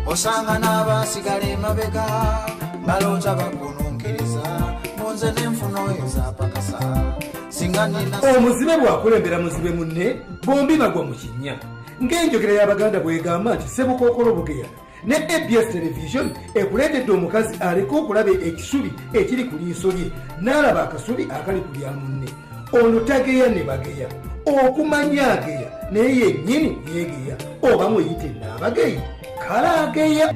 osanga n'abasigala emabega balowooza bakunuukiriza munze n'enfuno eyo zapakasa singa nina omuzibe bw'akulembera muzibe munne bombi bagwa mu kinnya ng'enjogera y'abaganda bw'egamba nti Ssebukookolo Bugeya ne ABS television ekuleetedde omukazi aliko okulaba ekisubi ekiri ku liiso lye n'alaba akasubi akali ku lya munne ono tageya ne bageya okumanya ageya naye yennyini yeegeya oba muyite n'abageyi kale ageya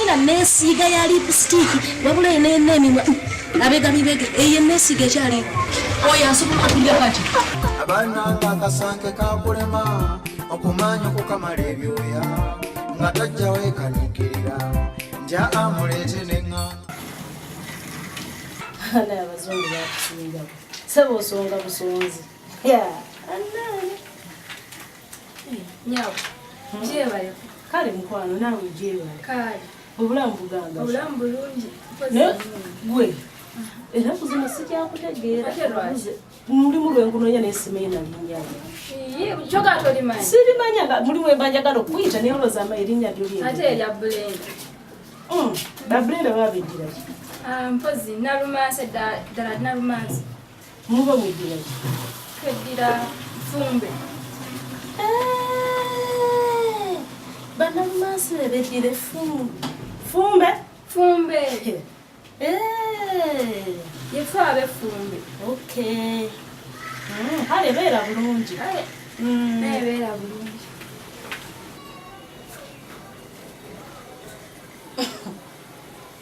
ina nesiiga ya lipstick wabula en'emimwa abega bibege eyo nesiiga ekyali oyo asobola okulya kati abaana ng'akasanke kakulema okumanya okukamala ebyoya nga tajja weekaniikirira nja amuleete n'eŋŋanga ana abazungu bakusinga saba osonga busonzi nyawo gyebale kale mukwano naawe gyebale kale obulamu bugamba obulamu bulungi gwe era kuzino sikyakutegeera Ate lwaki? mulimu lwenkunonya nesimanyi nalinnyalo kyoka tolimanyi sirimanya mulimu embanjagala okuyita naye olowooza erinnya lyo ate erya bulenda babrenda babeddira ki mpozi nalumansi ddala nalumansi muba mweddira ki tweddira fumbe banalumansi beddire fumbe fumbe yefe abefumbe okay kale beera bulungi nebeera bulungi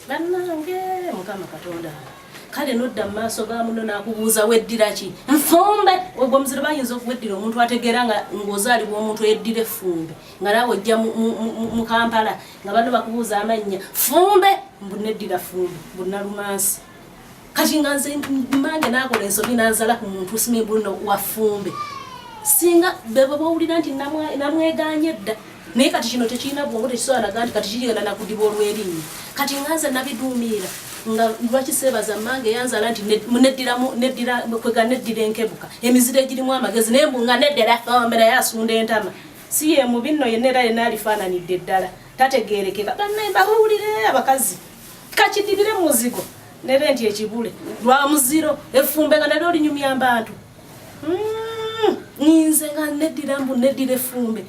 bannange mukama katonda kale nodda mu maaso ga muno nakubuuza weddira ki nfumbe ogwo omuziro bayinza okuweddira omuntu ategeera nga ng'ozaalibwa omuntu eddira effumbe nga naawe ojja mu Kampala nga bano bakubuuza amannya fumbe mbuneddira fumbe bunnalumansi kati nga nze mmange naakola ensobi nanzala ku muntu simibulino wa fumbe singa beba bawulira nti namweganye dda naye kati kino tekirina bwongo tekisobola nti kati kigenda nakudiba olw'erinnya kati nganze nabiduumira nga lwaki seebaza mmange yanzala nti neddira enkebuka emiziro egirimu amagezi naye mbu nga neddira fumbe naye asunda entama si ye mubi nno yenna era yenna alifaananidde ddala tategeerekeka bannaye bawulire abakazi kakidirire muzigo nere nti ekibule lwa muziro effumbe nga nalyo olinyumya mbantu nze nga neddira effumbe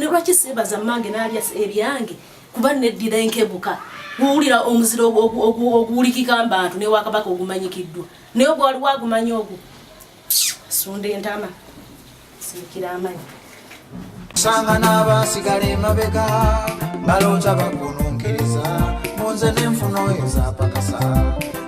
lwaki seebaza mmange naalya ebyange kuba neddira enkebuka guwulira omuziro oguwulikika mbantu ne wakabaka ogumanyikiddwa naye ogwali wagumanya ogwo asunda entama siikira amanyi osanga n'abasigala emabega balowooza bakunuukiriza munze n'enfuno eyo zapakasa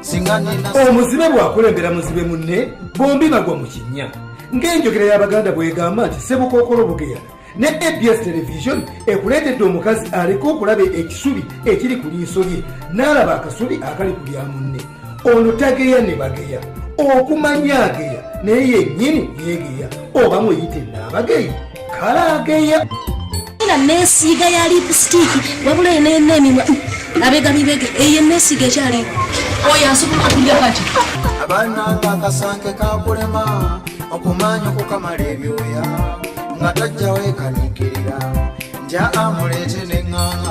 singa nina omuzibe bw'akulembera muzibe munne bombi bagwa mu kinnya ng'enjogera y'abaganda bw'egamba nti Ssebukookolo Bugeya ne ABS television ekuleetedde omukazi aliko okulaba ekisubi ekiri ku liiso lye n'alaba akasubi akali ku lya munne ono tageya ne bageya okumanya ageya naye yennyini yeegeya oba muyite n'abageyi kale ageya ina nesiiga ya lipstick wabula en'emimwa abega bibege eyo nesiiga ekyali oyo asobola okulya kati abaana ng'akasanke kakulema okumanya okukamala ebyoya nga tajja weekaniikirira nja amuleete n'eŋŋanga